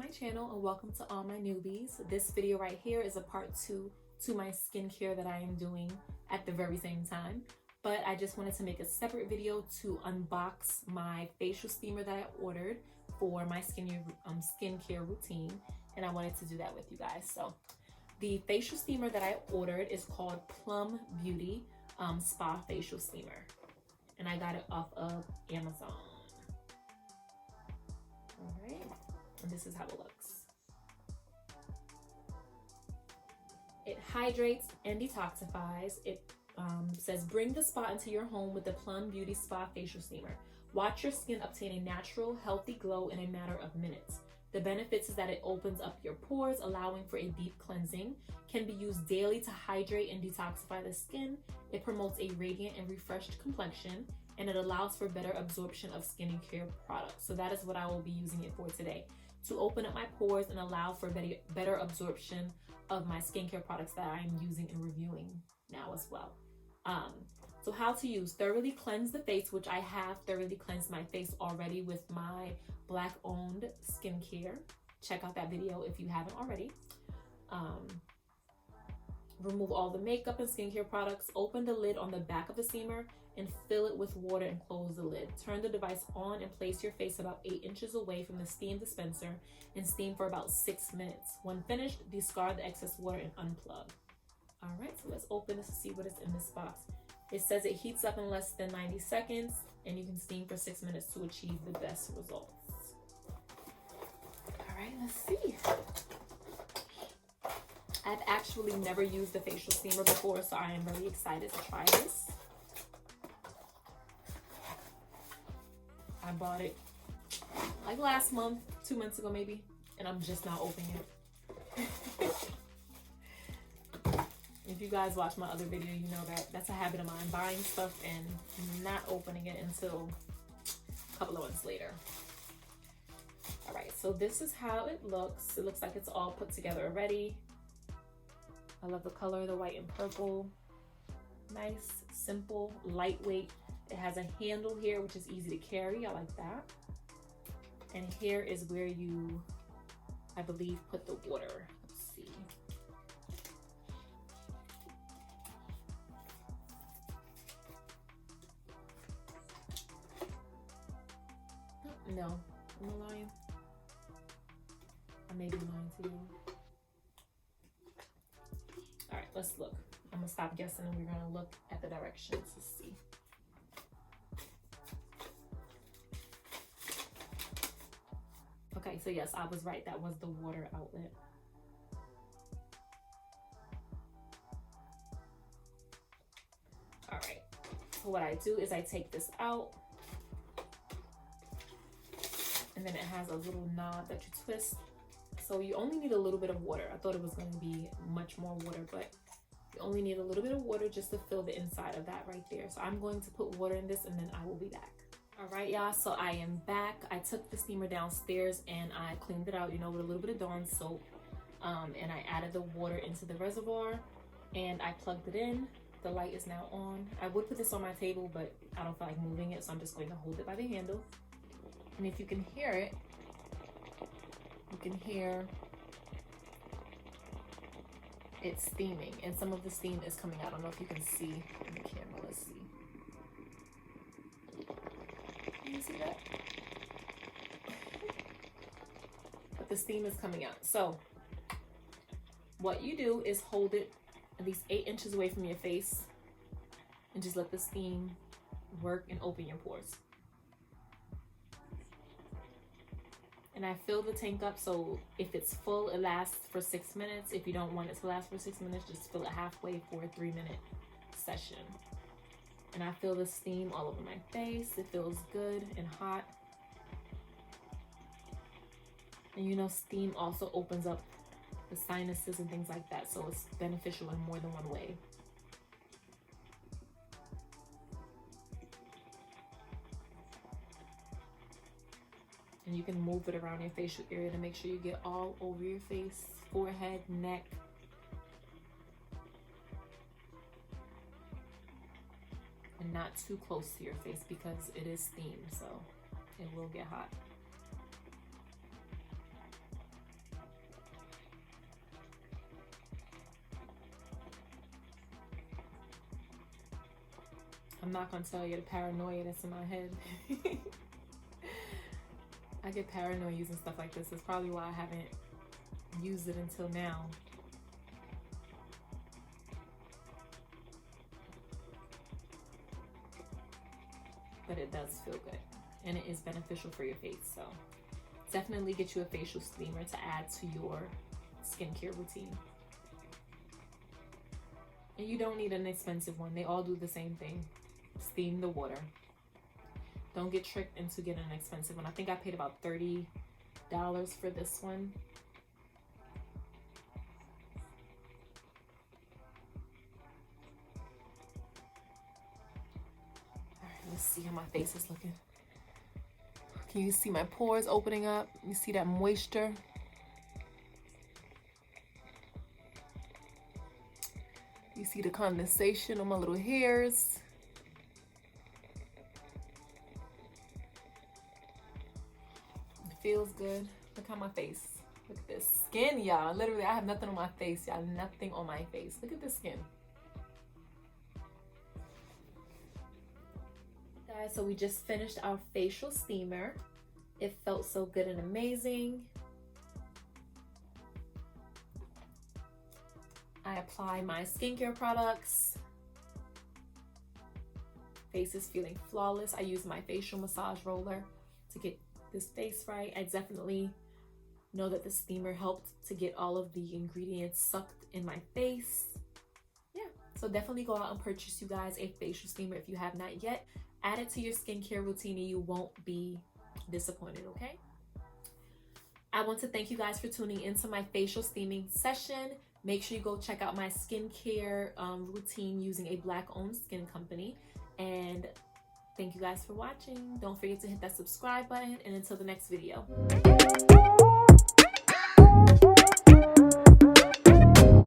my channel and welcome to all my newbies. This video right here is a part 2 to my skincare that I am doing at the very same time. But I just wanted to make a separate video to unbox my facial steamer that I ordered for my skincare routine. And I wanted to do that with you guys. So the facial steamer that I ordered is called Plum Beauty Spa Facial Steamer. And I got it off of Amazon. All right, and this is how it looks. It hydrates and detoxifies. It says, bring the spa into your home with the Plum Beauty Spa Facial Steamer. Watch your skin obtain a natural, healthy glow in a matter of minutes. The benefits is that it opens up your pores, allowing for a deep cleansing, can be used daily to hydrate and detoxify the skin. It promotes a radiant and refreshed complexion, and it allows for better absorption of skincare products. So that is what I will be using it for today, to open up my pores and allow for better absorption of my skincare products that I'm using and reviewing now as well. So how to use: thoroughly cleanse the face, which I have thoroughly cleansed my face already with my Black owned skincare. Check out that video if you haven't already. Remove all the makeup and skincare products. Open the lid on the back of the steamer and fill it with water and close the lid. Turn the device on and place your face about 8 inches away from the steam dispenser and steam for about 6 minutes. When finished, discard the excess water and unplug. All right, so let's open this to see what is in this box. It says it heats up in less than 90 seconds and you can steam for 6 minutes to achieve the best results. All right, let's see. I've actually never used a facial steamer before, so I am very excited to try this. I bought it like last month, 2 months ago maybe, and I'm just now opening it. If you guys watch my other video, you know that that's a habit of mine, buying stuff and not opening it until a couple of months later. All right, so this is how it looks. It looks like it's all put together already. I love the color, the white and purple. Nice, simple, lightweight. It has a handle here, which is easy to carry. I like that. And here is where you, I believe, put the water. Let's see. No, am I lying? I may be lying to you. All right, let's look. I'm gonna stop guessing and we're gonna look at the directions to see. Okay, so yes, I was right. That was the water outlet. All right, so what I do is I take this out, and then it has a little knob that you twist. So you only need a little bit of water. I thought it was going to be much more water, but you only need a little bit of water just to fill the inside of that right there. So I'm going to put water in this and then I will be back. All right, y'all, so I am back. I took the steamer downstairs and I cleaned it out, you know, with a little bit of Dawn soap. And I added the water into the reservoir and I plugged it in. The light is now on. I would put this on my table, but I don't feel like moving it, so I'm just going to hold it by the handle. And if you can hear it, you can hear it steaming, and some of the steam is coming out. I don't know if you can see in the camera. Let's see. Can you see that? But the steam is coming out. So what you do is hold it at least 8 inches away from your face and just let the steam work and open your pores. And I fill the tank up, so if it's full, it lasts for 6 minutes. If you don't want it to last for 6 minutes, just fill it halfway for a 3-minute session. And I feel the steam all over my face. It feels good and hot. And you know, steam also opens up the sinuses and things like that, so it's beneficial in more than one way. And you can move it around your facial area to make sure you get all over your face, forehead, neck. And not too close to your face because it is steam, so it will get hot. I'm not gonna tell you the paranoia that's in my head. I get paranoid using stuff like this. That's probably why I haven't used it until now. But it does feel good, and it is beneficial for your face. So definitely get you a facial steamer to add to your skincare routine. And you don't need an expensive one. They all do the same thing. Steam the water. Don't get tricked into getting an expensive one. I think I paid about $30 for this one. All right, let's see how my face is looking. Can you see my pores opening up? You see that moisture? You see the condensation on my little hairs? It feels good. Look at my face. Look at this skin, y'all. Literally, I have nothing on my face, y'all. Nothing on my face. Look at this skin. Guys, so we just finished our facial steamer. It felt so good and amazing. I apply my skincare products. Face is feeling flawless. I use my facial massage roller to get this face right. I definitely know that the steamer helped to get all of the ingredients sucked in my face. Yeah, so definitely go out and purchase, you guys, a facial steamer if you have not yet. Add it to your skincare routine and you won't be disappointed, okay? I want to thank you guys for tuning into my facial steaming session. Make sure you go check out my skincare routine using a Black-owned skin company. And thank you guys for watching. Don't forget to hit that subscribe button. And until the next video.